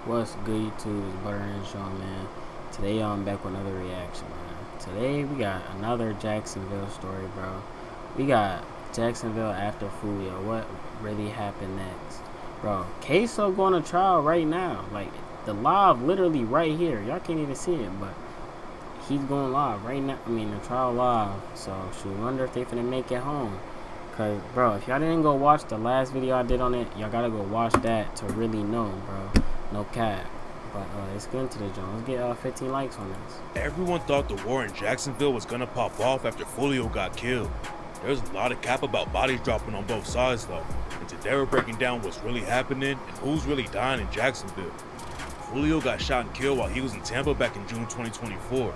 What's good, YouTube? It's Butter and Sean, man. Today I'm back with another reaction, man. Today we got another Jacksonville story, bro. We got Jacksonville after FOOLIO. What really happened next, bro? Queso going to trial right now. Like the live, literally right here. Y'all can't even see it, but he's going live right now. I mean, the trial live. So should wonder if they finna make it home. Cause, bro, if y'all didn't go watch the last video I did on it, y'all gotta go watch that to really know, bro. No cap. But let's get into the joint. Let's get 15 likes on this. Everyone thought the war in Jacksonville was gonna pop off after FOOLIO got killed. There's a lot of cap about bodies dropping on both sides though, and today we're breaking down what's really happening and who's really dying in Jacksonville. FOOLIO got shot and killed while he was in Tampa back in June 2024.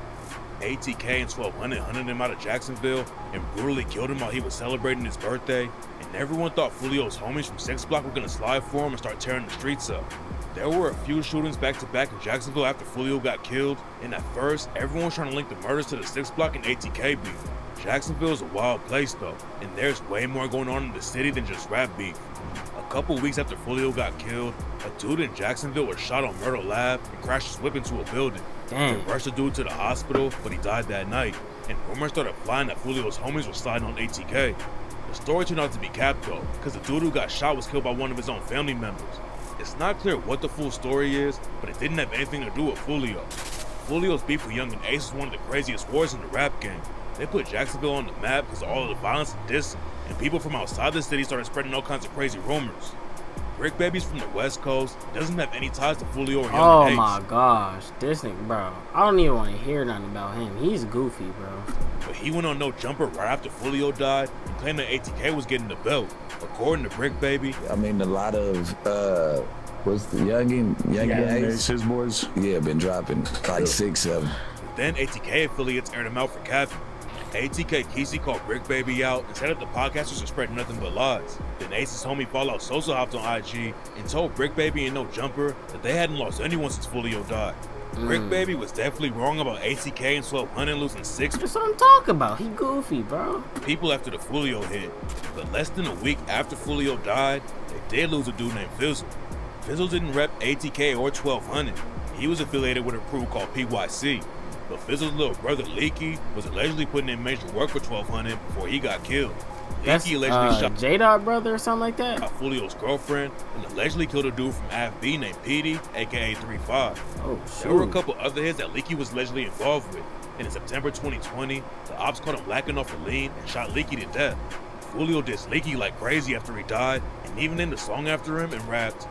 ATK and 1200 hunted him out of Jacksonville and brutally killed him while he was celebrating his birthday, and everyone thought FOOLIO's homies from 6 Block were gonna slide for him and start tearing the streets up. There were a few shootings back to back in Jacksonville after FOOLIO got killed, and at first, everyone was trying to link the murders to the 6 Block and ATK beef. Jacksonville is a wild place though, and there's way more going on in the city than just rap beef. A couple weeks after FOOLIO got killed, a dude in Jacksonville was shot on Myrtle Lab and crashed his whip into a building. Dang. They rushed the dude to the hospital, but he died that night, and rumors started flying that FOOLIO's homies were sliding on ATK. The story turned out to be capped though, because the dude who got shot was killed by one of his own family members. It's not clear what the full story is, but it didn't have anything to do with FOOLIO. FOOLIO's beef with Young and Ace is one of the craziest wars in the rap game. They put Jacksonville on the map because of all of the violence and dissing, and people from outside the city started spreading all kinds of crazy rumors. Brick Baby's from the West Coast, doesn't have any ties to FOOLIO or Young and Ace. Oh my gosh, this nigga, bro. I don't even want to hear nothing about him. He's goofy, bro. But he went on No Jumper right after FOOLIO died and claimed that ATK was getting the belt. According to Brick Baby, I mean, a lot of what's the Young and Ace? His boys. Yeah, been dropping like 6 of them. then ATK affiliates aired him out for capping. ATK Kesey called Brick Baby out and said that the podcasters are spreading nothing but lies. Then Ace's homie Fallout Sosa hopped on IG and told Brick Baby and No Jumper that they hadn't lost anyone since FOOLIO died. Brick Baby was definitely wrong about ATK and 1200 losing 6 That's what I'm talking about. He goofy, bro. people after the FOOLIO hit. But less than a week after FOOLIO died, they did lose a dude named Fizzle. Fizzle didn't rep ATK or 1200. He was affiliated with a crew called PYC. But Fizzle's little brother Leaky was allegedly putting in major work for 1200 before he got killed. That's Leaky allegedly shot J-Dot brother or something like that. FOOLIO's girlfriend and allegedly killed a dude from AFB named Petey, aka 35. Oh, There were a shoot. couple other hits that Leaky was allegedly involved with, and in September 2020, the ops caught him lacking off the lean and shot Leaky to death. FOOLIO dissed Leaky like crazy after he died, and even in the song after him and rapped,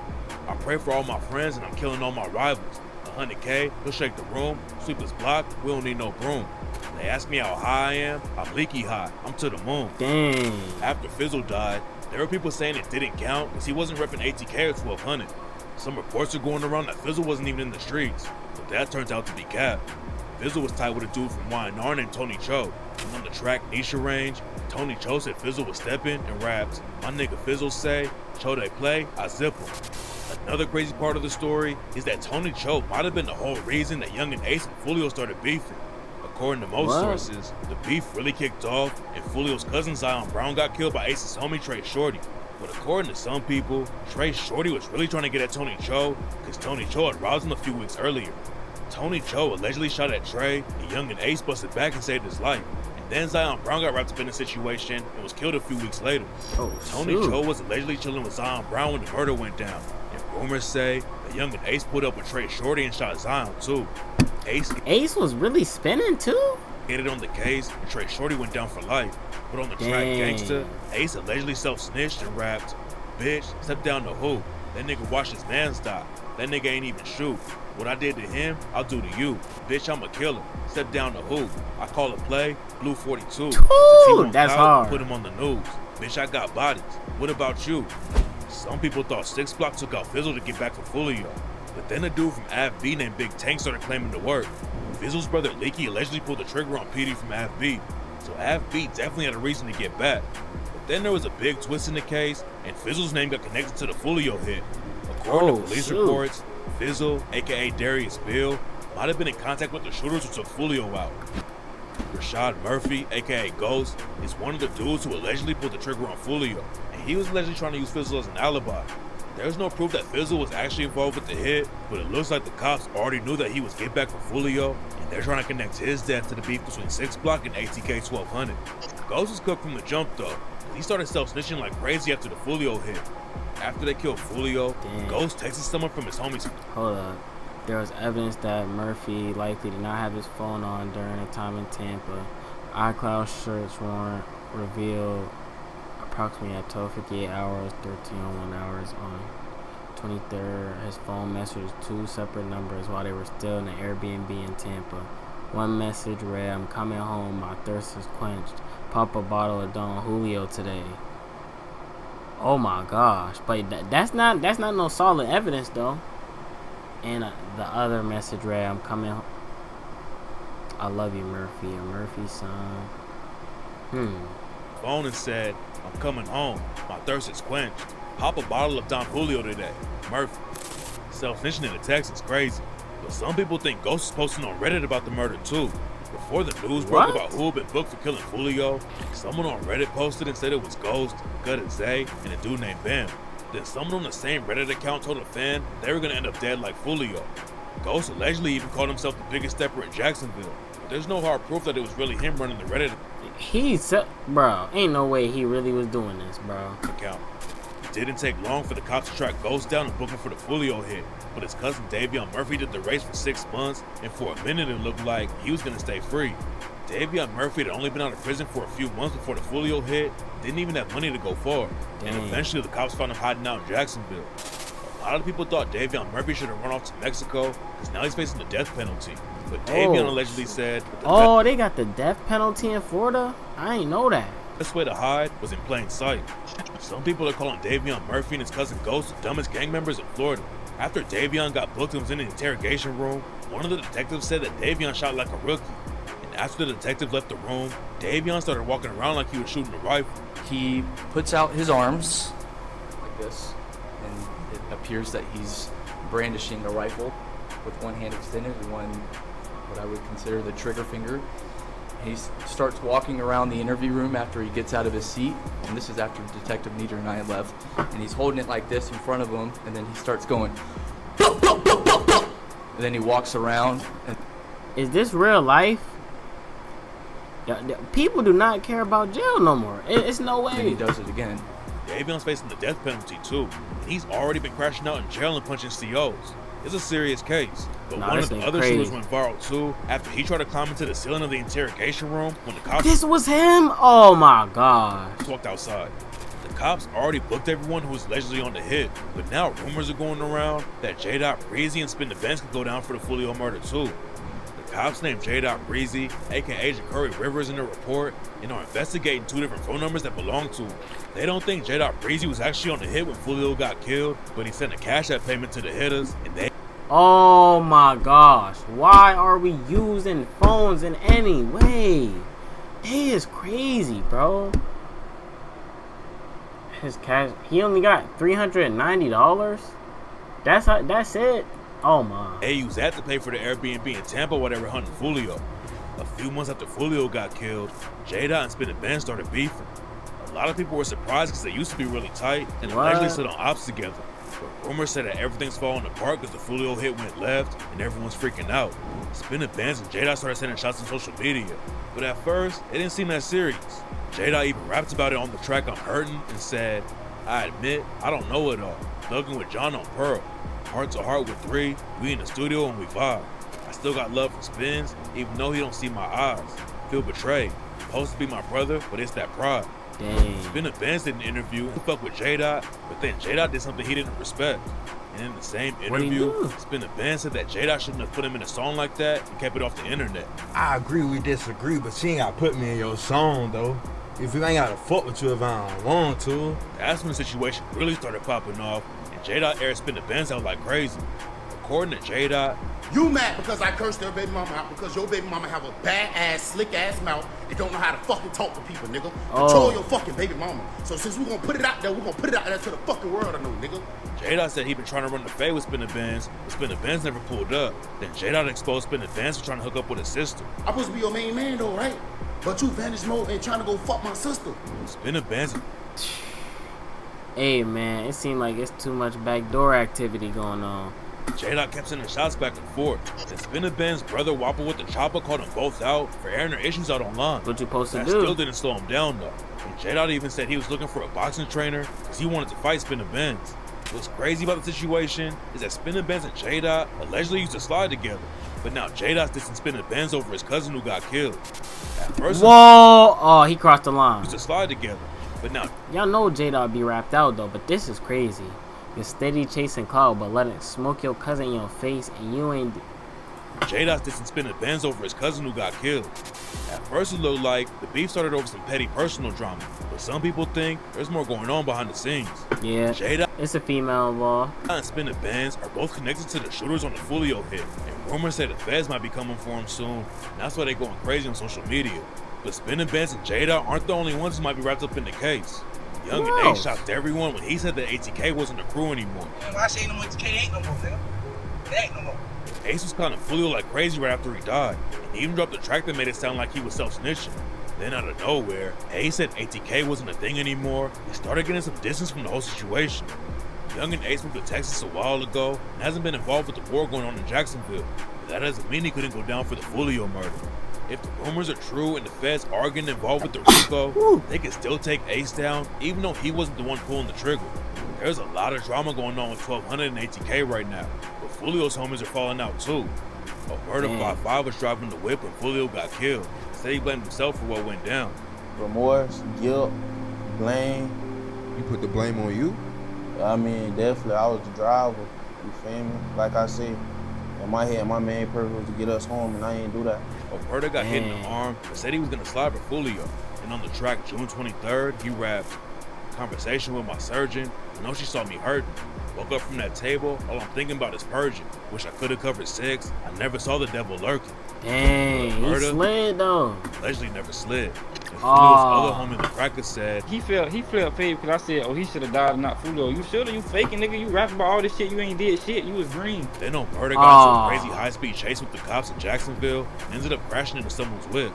"I pray for all my friends and I'm killing all my rivals. 100K, he'll shake the room, sweep his block, we don't need no broom. They ask me how high I am, I'm Leaky high, I'm to the moon." Dang. After Fizzle died, there were people saying it didn't count because he wasn't repping ATK or 1200. Some reports are going around that Fizzle wasn't even in the streets, but that turns out to be cap. Fizzle was tied with a dude from YNR named Tony Cho, and on the track Nisha Range, Tony Cho said Fizzle was stepping and raps, "My nigga Fizzle say, Cho they play, I zip him." Another crazy part of the story is that Tony Cho might have been the whole reason that Young and Ace and FOOLIO started beefing. According to most What? sources, the beef really kicked off and FOOLIO's cousin Zion Brown got killed by Ace's homie Trey Shorty. But according to some people, Trey Shorty was really trying to get at Tony Cho because Tony Cho had robbed him a few weeks earlier. Tony Cho allegedly shot at Trey and Young and Ace busted back and saved his life. And then Zion Brown got wrapped up in the situation and was killed a few weeks later. Oh, Tony shoot. Cho was allegedly chilling with Zion Brown when the murder went down. And rumors say that Young and Ace put up with Trey Shorty and shot Zion too. Ace was really spinning too? Hit it on the case and Trey Shorty went down for life. But on the track Dang. Gangsta, Ace allegedly self-snitched and rapped, "Bitch, step down the hoop. That nigga watched his mans die. That nigga ain't even shoot. What I did to him, I'll do to you. Bitch, I'm a killer. Step down the hoop. I call it play, Blue 42. Since he won't that's out, hard. Put him on the news. Bitch, I got bodies. What about you?" Some people thought 6 Block took out Fizzle to get back for FOOLIO. But then a dude from AFB named Big Tank started claiming the work. Fizzle's brother Leaky allegedly pulled the trigger on PD from AFB. So AFB definitely had a reason to get back. But then there was a big twist in the case, and Fizzle's name got connected to the FOOLIO hit. According Oh, to police shoot. reports, Fizzle, aka Darius Bill, might have been in contact with the shooters who took FOOLIO out. Rashad Murphy, aka Ghost, is one of the dudes who allegedly pulled the trigger on FOOLIO, and he was allegedly trying to use Fizzle as an alibi. There's no proof that Fizzle was actually involved with the hit, but it looks like the cops already knew that he was get back for FOOLIO, and they're trying to connect his death to the beef between 6 Block and ATK 1200. Ghost was cooked from the jump though. He started self-snitching like crazy after the FOOLIO hit. After they killed FOOLIO, Ghost texted someone from his homies. Hold up. There was evidence that Murphy likely did not have his phone on during a time in Tampa. iCloud search warrant revealed approximately at 12:58 hours, 13:01 hours on 23rd. His phone messaged 2 separate numbers while they were still in the Airbnb in Tampa. One message read, "I'm coming home, my thirst is quenched. Pop a bottle of Don Julio today." Oh my gosh, but that's not no solid evidence though. And the other message read, "I'm coming home. I love you, Murphy. A Murphy son." Phone and said, "I'm coming home. My thirst is quenched. Pop a bottle of Don Julio today. Murphy." Self-snitching in the text is crazy, but some people think Ghost is posting on Reddit about the murder too. Before the news broke about who had been booked for killing FOOLIO, someone on Reddit posted and said it was Ghost, Gut and Zay, and a dude named Bam. Then someone on the same Reddit account told a fan they were gonna end up dead like FOOLIO. Ghost allegedly even called himself the biggest stepper in Jacksonville, but there's no hard proof that it was really him running the Reddit Bro, ain't no way he really was doing this, bro. account. It didn't take long for the cops to track Ghost down and book him for the FOOLIO hit, but his cousin Davion Murphy did the race for 6 months, and for a minute it looked like he was gonna stay free. Davion Murphy had only been out of prison for a few months before the FOOLIO hit, didn't even have money to go far, and eventually the cops found him hiding out in Jacksonville. A lot of people thought Davion Murphy should have run off to Mexico, because now he's facing the death penalty. But Davion allegedly said, they got the death penalty in Florida? I ain't know that. The best way to hide was in plain sight. Some people are calling Davion Murphy and his cousin Ghost the dumbest gang members in Florida. After Davion got booked and was in the interrogation room, one of the detectives said that Davion shot like a rookie. And after the detective left the room, Davion started walking around like he was shooting a rifle. He puts out his arms like this, and it appears that he's brandishing a rifle with one hand extended and one, what I would consider the trigger finger. He starts walking around the interview room after he gets out of his seat, and this is after Detective Nieder and I had left, and he's holding it like this in front of him, and then he starts going, "Boop, boop, boop, boop, boop." And then he walks around. And is this real life? People do not care about jail no more. It's no way. then he does it again. Davion's facing the death penalty too, and he's already been crashing out in jail and punching COs. It's a serious case, but one of the other shooters went viral too after he tried to climb into the ceiling of the interrogation room when the cops— This was him? Oh my god. Walked outside. The cops already booked everyone who was allegedly on the hit, but now rumors are going around that J. Breezy and Spin the Benz could go down for the FOOLIO murder too. The cops named J. Breezy, aka Agent Curry Rivers, in the report and are investigating 2 different phone numbers that belong to him. They don't think J. Breezy was actually on the hit when FOOLIO got killed, but he sent a cash app payment to the hitters, and they— Oh my gosh. Why are we using phones in any way? It is crazy, bro. His cash, he only got $390. That's it. Oh my. They used that to pay for the Airbnb in Tampa while they were hunting FOOLIO. A few months after FOOLIO got killed, J. and Spin the Benz started beefing. A lot of people were surprised because they used to be really tight and allegedly stood on ops together. But rumors said that everything's falling apart because the FOOLIO hit went left and everyone's freaking out. Spin the Benz and J. started sending shots on social media. But at first, it didn't seem that serious. J. even rapped about it on the track I'm Hurtin' and said, "I admit, I don't know it all. Thugging with John on Pearl. Heart to heart with 3, we in the studio and we vibe. I still got love for Spins, even though he don't see my eyes. Feel betrayed. Supposed to be my brother, but it's that pride." Dang. Spin the Benz did an interview and fucked with J. but then J. did something he didn't respect. And in the same interview, Spin the Benz said that J. shouldn't have put him in a song like that and kept it off the internet. I agree we disagree, but she ain't gotta put me in your song though. If you ain't gotta fuck with you if I don't want to. That's when the situation really started popping off, and J. aired Spin the Benz out like crazy. According to J. You mad because I cursed your baby mama out because your baby mama have a bad ass, slick ass mouth and don't know how to fucking talk to people, nigga. Control your fucking baby mama. So since we gonna put it out there, we gonna put it out there to the fucking world, I know, nigga. J. said he been trying to run the fade with Spin the Benz, but Spin the Benz never pulled up. Then J. exposed Spin the Benz for trying to hook up with his sister. I'm supposed to be your main man though, right? But you vanish mode and trying to go fuck my sister. Spin the Benz. Hey man, it seemed like it's too much backdoor activity going on. J-Dot kept sending shots back and forth. Then Spinner Ben's brother Wapple with the chopper called them both out for airing their issues out online. What you supposed to That do? still didn't slow him down though. And J-Dot even said he was looking for a boxing trainer because he wanted to fight Spinner Benz. What's crazy about the situation is that Spinner Benz and J-Dot allegedly used to slide together. But now J-Dot's dissing Spinner Benz over his cousin who got killed. At first, Whoa! Oh, he crossed the line. used to slide together. But now Y'all know J-Dot be rapped out though, but this is crazy. You're steady chasing clout, but letting smoke your cousin in your face, and you ain't. J-Dot's dissing Spinner Benz over his cousin who got killed. At first it looked like the beef started over some petty personal drama, but some people think there's more going on behind the scenes. Yeah, J-Dot it's a female involved. and Spinner Benz are both connected to the shooters on the FOOLIO hit, and rumors say the feds might be coming for him soon, and that's why they're going crazy on social media. But Spinner Benz and J-Dot aren't the only ones who might be wrapped up in the case. Young and Whoa. Ace shocked everyone when he said that ATK wasn't a crew anymore. Man, I say no more, ATK ain't no more, nigga. It ain't no more. Ace was kind of FOOLIO like crazy right after he died, and he even dropped a track that made it sound like he was self-snitching. Then out of nowhere, Ace said ATK wasn't a thing anymore. He started getting some distance from the whole situation. Young and Ace moved to Texas a while ago and hasn't been involved with the war going on in Jacksonville, but that doesn't mean he couldn't go down for the FOOLIO murder. If the rumors are true and the feds are getting involved with the RICO, they can still take Ace down even though he wasn't the one pulling the trigger. There's a lot of drama going on with 1200 and ATK right now, but FOOLIO's homies are falling out too. A murder 5-5 was driving the whip when FOOLIO got killed. Said he blamed himself for what went down. Remorse, guilt, blame. You put the blame on you? I mean, definitely, I was the driver. You feel me? Like I said, in my head, my main purpose was to get us home, and I ain't do that. Omerta got hit in the arm, but said he was gonna slide for FOOLIO. And on the track June 23rd, he rapped, "Conversation with my surgeon. I know she saw me hurting. Woke up from that table, all I'm thinking about is purging. Wish I could have covered 6. I never saw the devil lurking." Dang, he Murder. slid though. Allegedly never slid. And Oh. FOOLIO's other homie, the cracker, said, He felt paid because I said, oh, he should have died and not FOOLIO. You should have, you faking nigga. You rapping about all this shit. You ain't did shit. You was green. then Omerta got into a Oh. crazy high-speed chase with the cops in Jacksonville and ended up crashing into someone's whip.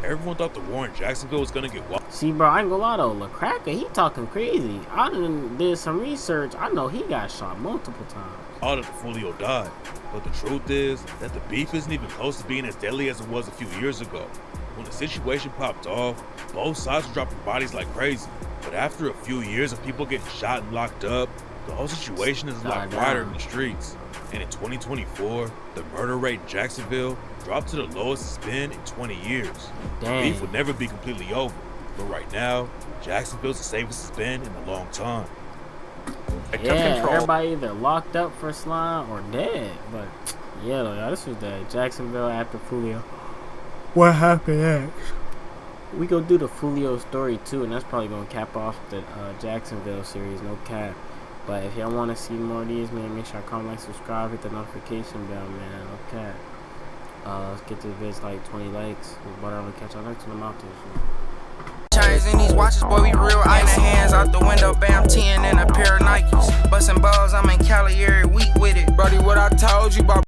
Everyone thought the war in Jacksonville was gonna get wild. See, bro, I ain't gonna lie though, LaCracker, he talking crazy. I done did some research. I know he got shot multiple times. All that the FOOLIO died. But the truth is that the beef isn't even close to being as deadly as it was a few years ago. When the situation popped off, both sides were dropping bodies like crazy. But after a few years of people getting shot and locked up, the whole situation is a lot Died quieter down. in the streets. And in 2024, the murder rate in Jacksonville dropped to the lowest it's been in 20 years. The Dang. beef will never be completely over. But right now, Jacksonville's the safest it's been in a long time. I took Yeah, control. everybody either locked up for slime or dead. But yeah, though, y'all, this was the Jacksonville after FOOLIO. What happened next? We gonna do the FOOLIO story too, and that's probably gonna cap off the Jacksonville series, no cap. But if y'all want to see more of these, man, make sure I comment, like, subscribe, hit the notification bell, man, no cap. Let's get this bitch like 20 likes. But I'll catch y'all next one. I'm out this. Chains in these watches, boy, we real ice. Hands out the window, bam, 10 and a pair of Nikes. Bussin' balls, I'm in Cali every week with it. Brody, what I told you about